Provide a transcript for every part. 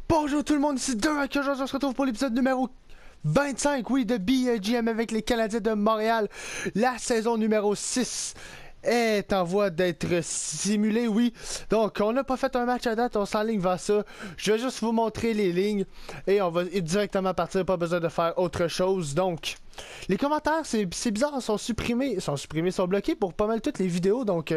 Bonjour tout le monde, ici Derek. Aujourd'hui on se retrouve pour l'épisode numéro 25, oui, de BGM avec les Canadiens de Montréal. La saison numéro 6 est en voie d'être simulée, oui. Donc, on n'a pas fait un match à date, on s'enligne vers ça. Je vais juste vous montrer les lignes et on va directement partir, pas besoin de faire autre chose. Donc, les commentaires, c'est bizarre, sont bloqués pour pas mal toutes les vidéos. Donc,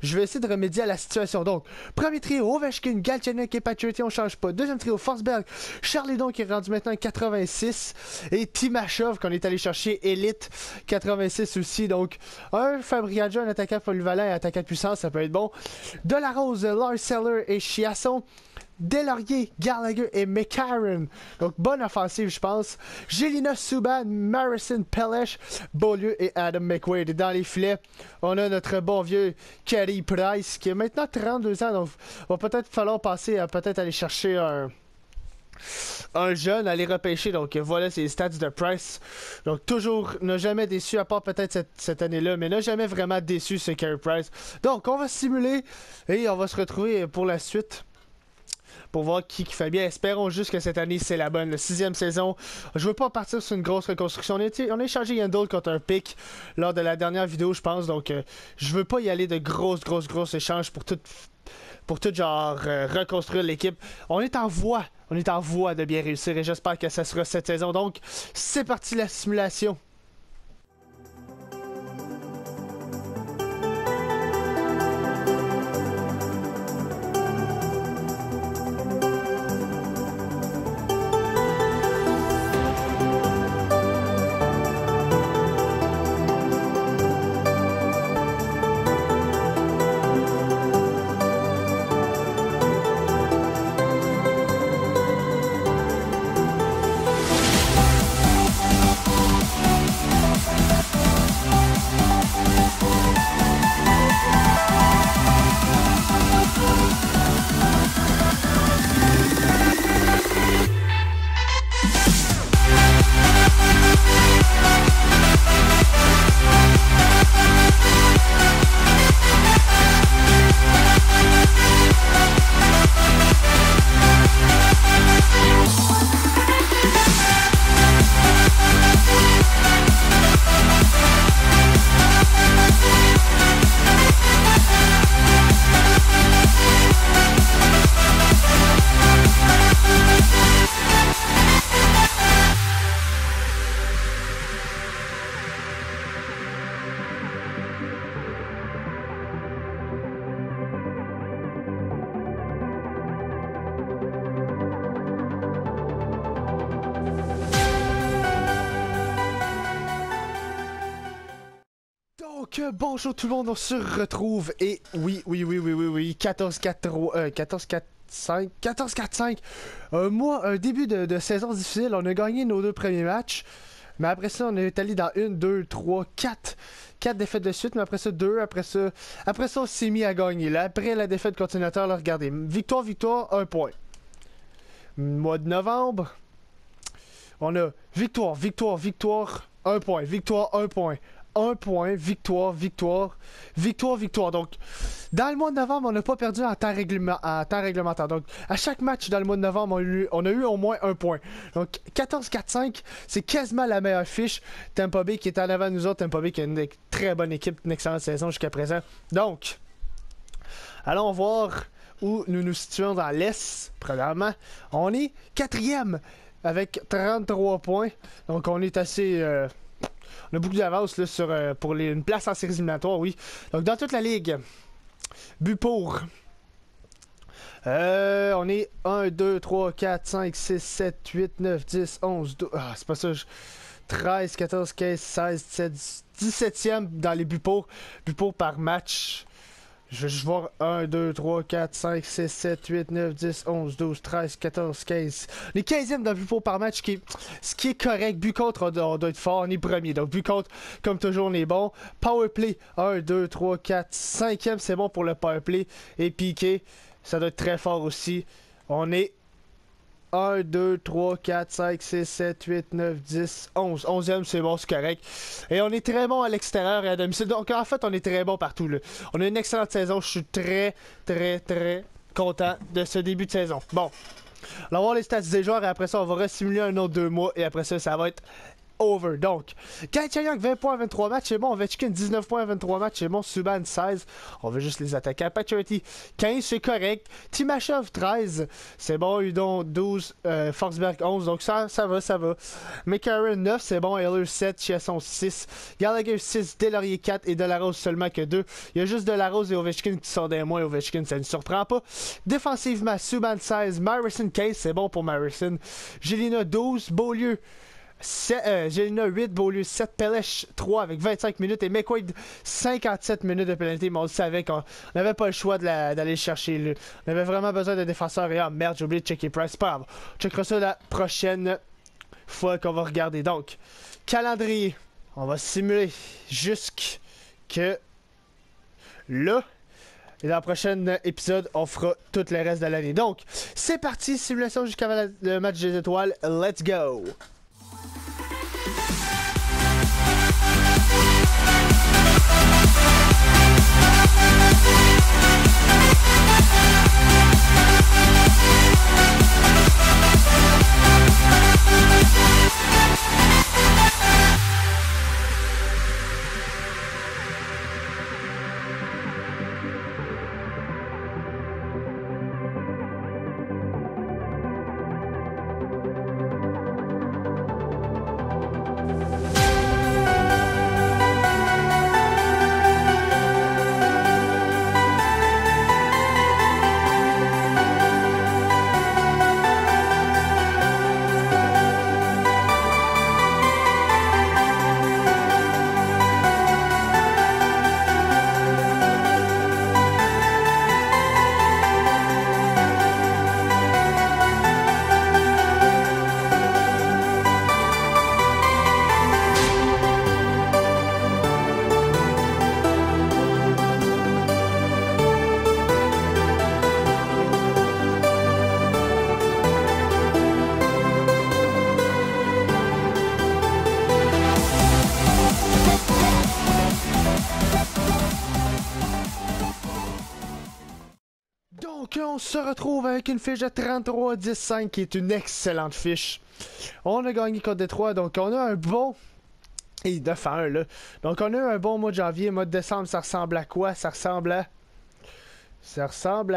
je vais essayer de remédier à la situation. Donc, premier trio, Ovechkin, Galchenyuk et Pacioretty, on change pas. Deuxième trio, Forsberg, Charledon qui est rendu maintenant 86 et Timashov qu'on est allé chercher, Elite 86 aussi. Donc, un Fabriano, un attaquant polyvalent et un attaquant de puissance, ça peut être bon. Delarose, Lars Eller et Chiasson. Delaurier, Gallagher et McCarron. Donc, bonne offensive, je pense. Jelena Subban, Marison Pelech, Beaulieu et Adam McWade. Et dans les filets, on a notre bon vieux Carey Price qui a maintenant 32 ans. Donc, va peut-être falloir passer à peut-être aller chercher un jeune, aller repêcher. Donc, voilà, c'est les stats de Price. Donc, toujours, n'a jamais déçu, à part peut-être cette année-là, mais n'a jamais vraiment déçu ce Carey Price. Donc, on va simuler et on va se retrouver pour la suite. Pour voir qui fait bien. Espérons juste que cette année c'est la bonne. La 6e saison. Je veux pas partir sur une grosse reconstruction. On a échangé Yandel contre un pick lors de la dernière vidéo, je pense. Donc je veux pas y aller de grosses échanges pour tout genre reconstruire l'équipe. On est en voie de bien réussir et j'espère que ça sera cette saison. Donc c'est parti la simulation. Donc, bonjour tout le monde, on se retrouve et oui, 14-4-5. Moi, un début de saison difficile, on a gagné nos 2 premiers matchs, mais après ça, on est allé dans 1, 2, 3, 4 défaites de suite, mais après ça, 2, après ça, on s'est mis à gagner. Là, après la défaite continuateur, là, regardez, victoire, 1 point. Mois de novembre, on a victoire, 1 point, victoire, 1 point. 1 point, victoire. Donc, dans le mois de novembre, on n'a pas perdu en temps réglementaire. Donc, à chaque match dans le mois de novembre, on a eu au moins 1 point. Donc, 14-4-5, c'est quasiment la meilleure fiche. Tampa Bay qui est en avant de nous autres. Tampa Bay qui a une très bonne équipe, une excellente saison jusqu'à présent. Donc, allons voir où nous nous situons dans l'Est. Premièrement, on est 4e avec 33 points. Donc, on est assez... on a beaucoup d'avance là, pour une place en séries éliminatoires, oui. Donc, dans toute la ligue, but pour. On est 1, 2, 3, 4, 5, 6, 7, 8, 9, 10, 11, 12. Ah, c'est pas ça. 13, 14, 15, 16, 17, 17e dans les buts pour par match. Je vais juste voir 1, 2, 3, 4, 5, 6, 7, 8, 9, 10, 11, 12, 13, 14, 15. On est 15e dans le but pour par match, ce qui est correct. But contre, on doit être fort, on est premier. Donc but contre, comme toujours, on est bon. Powerplay, 1, 2, 3, 4, 5e, c'est bon pour le powerplay. Et piqué, ça doit être très fort aussi. On est 1, 2, 3, 4, 5, 6, 7, 8, 9, 10, 11. 11e, c'est bon, c'est correct. Et on est très bon à l'extérieur et à domicile. Donc, en fait, on est très bon partout. Là. On a une excellente saison. Je suis très content de ce début de saison. Bon, on va voir les stats des joueurs et après ça, on va resimuler un autre 2 mois et après ça, ça va être over. Donc, Galchenyuk 20 points 23 matchs, c'est bon. Ovechkin 19 points 23 matchs, c'est bon. Subban 16, on veut juste les attaquer. Pacioretty 15, c'est correct. Timashov 13, c'est bon. Udon 12, Forsberg 11, donc ça va. McCarron 9, c'est bon. Heller 7, Chiasson 6, Gallagher 6, Delaurier 4 et Delarose seulement que 2. Il y a juste Delarose et Ovechkin qui sortent des moins. Ovechkin, ça ne surprend pas. Défensivement, Subban 16, Marison 15, c'est bon pour Marison. Gélina 12, Beaulieu Gélina 8, Beaulieu 7, Pelech 3 avec 25 minutes et McQuaid 57 minutes de pénalité, mais on le savait qu'on n'avait pas le choix d'aller le chercher. Là. On avait vraiment besoin de défenseurs et merde, j'ai oublié de checker Price. Pas grave. On checkera ça la prochaine fois qu'on va regarder. Donc, calendrier. On va simuler jusque là. Et dans le prochain épisode, on fera tout le reste de l'année. Donc, c'est parti, simulation jusqu'à le match des étoiles. Let's go! Donc, on se retrouve avec une fiche de 33-10-5 qui est une excellente fiche. On a gagné contre Détroit, donc on a un bon... Et 9-1 là. Donc on a eu un bon mois de janvier. Mois de décembre, ça ressemble à quoi? Ça ressemble à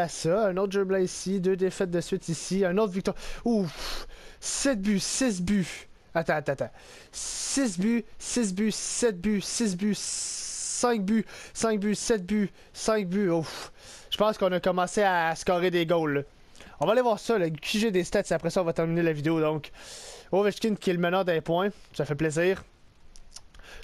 ça. Un autre jeu ici. 2 défaites de suite ici. Un autre victoire. Ouf! 7 buts, 6 buts. Attends. 6 buts, 6 buts, 7 buts, 6 buts, 5 buts, 5 buts, 7 buts, 5 buts. Ouf! Je pense qu'on a commencé à scorer des goals. Là. On va aller voir ça, le QG des stats. Après ça, on va terminer la vidéo. Donc, Ovechkin qui est le meneur des points. Ça fait plaisir.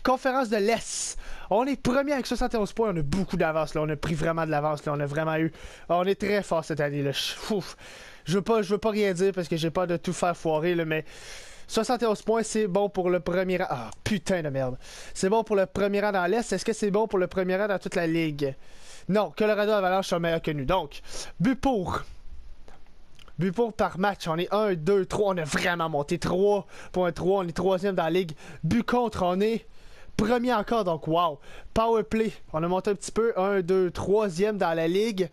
Conférence de l'Est. On est premier avec 71 points. On a beaucoup d'avance. On a pris vraiment de l'avance. On a vraiment eu... On est très fort cette année. Là. Je veux pas rien dire parce que j'ai peur de tout faire foirer. Là, mais 71 points, c'est bon pour le premier rang. Ah, putain de merde. C'est bon pour le premier rang dans l'Est. Est-ce que c'est bon pour le premier rang dans toute la ligue? Non, Colorado Avalanche sont meilleurs que nous. Donc, but pour par match, on est 1, 2, 3, on a vraiment monté 3.3, on est 3e dans la ligue. But contre, on est premier encore, donc wow. Power play, on a monté un petit peu, 1, 2, 3e dans la ligue.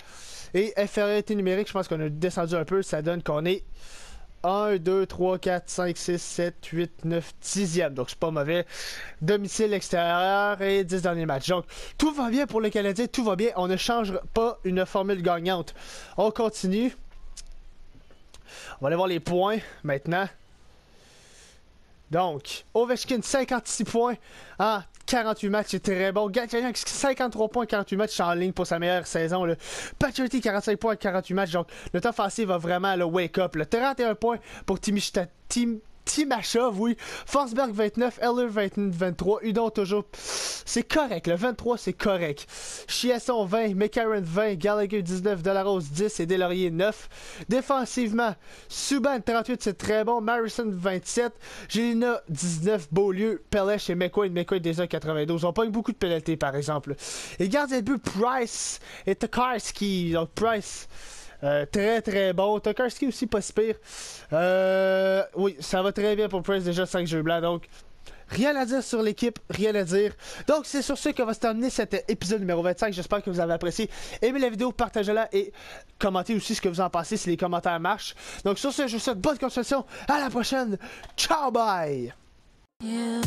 Et infériorité numérique, je pense qu'on a descendu un peu, ça donne qu'on est 1, 2, 3, 4, 5, 6, 7, 8, 9, 10e. Donc c'est pas mauvais. Domicile extérieur et 10 derniers matchs. Donc tout va bien pour le Canadien, tout va bien. On ne change pas une formule gagnante. On continue. On va aller voir les points maintenant. Donc, Ovechkin 56 points en 48 matchs, c'est très bon. Galchenyuk 53 points en 48 matchs, c'est en ligne pour sa meilleure saison. Pacioretty 45 points en 48 matchs, donc notre offensive va vraiment le wake up. 31 points pour Timashov, oui. Forsberg 29, Eller 23, Udon toujours. C'est correct, le 23 c'est correct. Chiasson 20, McCarron 20, Gallagher 19, Delarose 10 et Delaurier 9. Défensivement, Subban 38 c'est très bon, Marison 27, Gélina 19, Beaulieu, Pelech et McQuaid déjà 92. On pogne beaucoup de pénalités par exemple. Et gardien de but Price et Tokarski, donc Price. Très très bon. Tokarski aussi pas si pire. Oui, ça va très bien pour Price, déjà 5 jeux blancs. Donc, rien à dire sur l'équipe, rien à dire. Donc, c'est sur ce qu'on va se terminer cet épisode numéro 25. J'espère que vous avez apprécié. Aimez la vidéo, partagez-la et commentez aussi ce que vous en pensez si les commentaires marchent. Donc, sur ce, je vous souhaite bonne continuation. À la prochaine. Ciao, bye! Yeah.